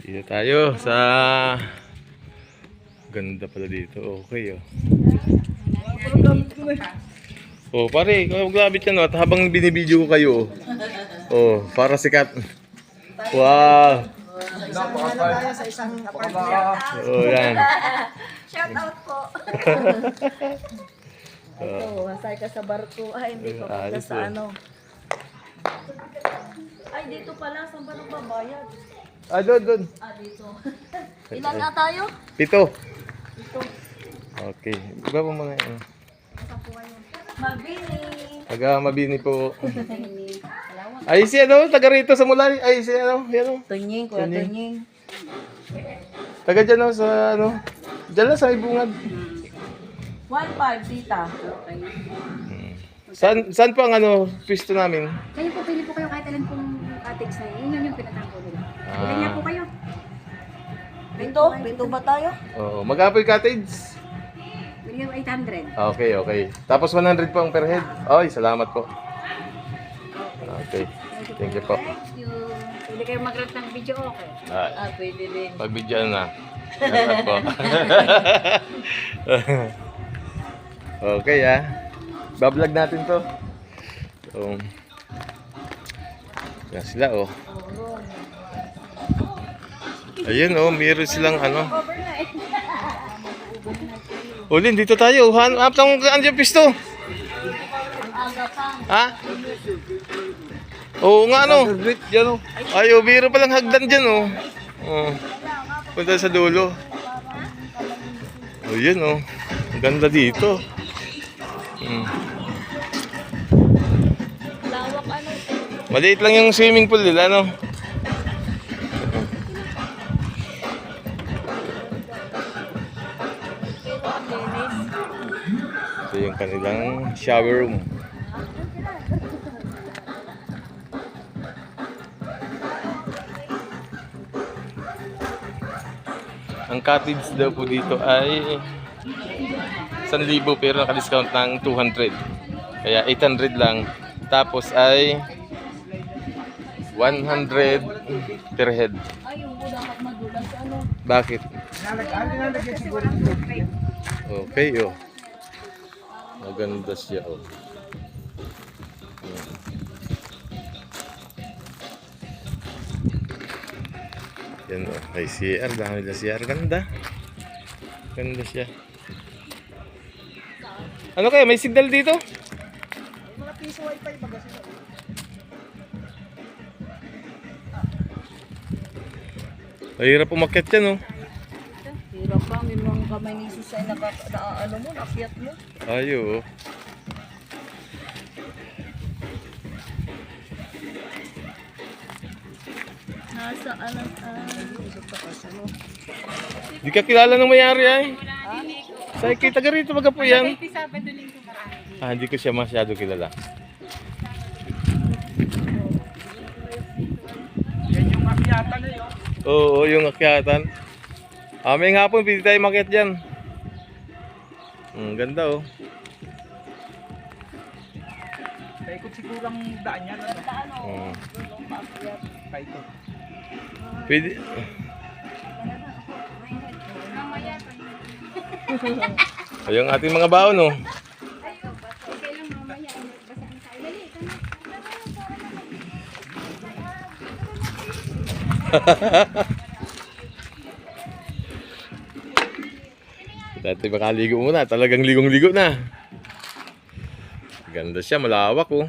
Dito tayo sa ganda pala dito. Okay oh. Oh pare, maglabit ka no at habang binibideo ko kayo. Oh, para sikat. Wow. Tayo sa isang apartment. Oh, yan. Shout out po. Ito, masay ka sa barko. Ay, hindi pa punta Ayos, sa eh. ano. Ay, dito pala. Saan ba nagbabayad? Ah, doon. Ah, dito. Ilan na tayo? 7. Okay. Iba po mga ano. Mabini. Taga Mabini po. Mabini. Salamat. Ay si ano, taga rito sa Mulay. Ay si ano, yan oh. Tunying, kuya Tunying. Tunying. Taga dyan oh, sa ano. Dyan lang sa Ibungad. 1.5, tita. Saan po ang ano, pwesto namin? Kayo po, pili po kayo kahit alin pong cottage na yun. Yun yung pinatangko nila. Ilan niya po kayo? Pito? Pito ba tayo? Oo, mag-apple cottage. Pili kayo 800. Okay, okay. Tapos 100 po ang per head. Ay, salamat po. Okay. Thank you po. Thank you. Pili kayo mag-rent ng video, okay? Ah, Pwede din. pagbigyan na. Salamat po. Okay ah. Bablog natin to. So, yan sila oh. Ayun oh, meron silang ano. Ulin, dito tayo. Hanap ng andiyan pisto. Ha? Oo nga ano. Ay, oh, biro palang hagdan dyan oh. Oh. Punta sa dulo. Oh, yun oh. Ang ganda dito. Lawak ano? Maliit lang yung swimming pool nila, no? Ito yung kanilang shower room. Ang cottage daw po dito ay 1,000 pero naka-discount ng 200. Kaya 800 lang. Tapos ay 100 per head. Ay, yung dapat madulas. Ano? Bakit? Okay, oh. Maganda siya, oh. Yan, oh. Ay, CR. Dami na CR. Ganda. Ganda siya. Ano kaya? May signal dito? Mga piso wifi baga sila. Mahirap umakyat yan, oh. Hirap pa. May mga kamay ni Jesus ay ano mo, nakyat mo. Ayo, oh. Nasa ano? Di ka kilala ng mayari ay. Sa kita ka rito baga po yan. Ah, hindi ko siya masyado kilala. Yan yung akyatan na yun. Oo, yung akyatan. May hapon, pwede tayo makyat dyan. Ganda oh. Paikot siguro ang daan yan. Mm. Paikot. Pwede. Ayun ang ating mga baon oh. Dati makaligo muna, talagang ligong-ligo na. Ganda siya, malawak oh.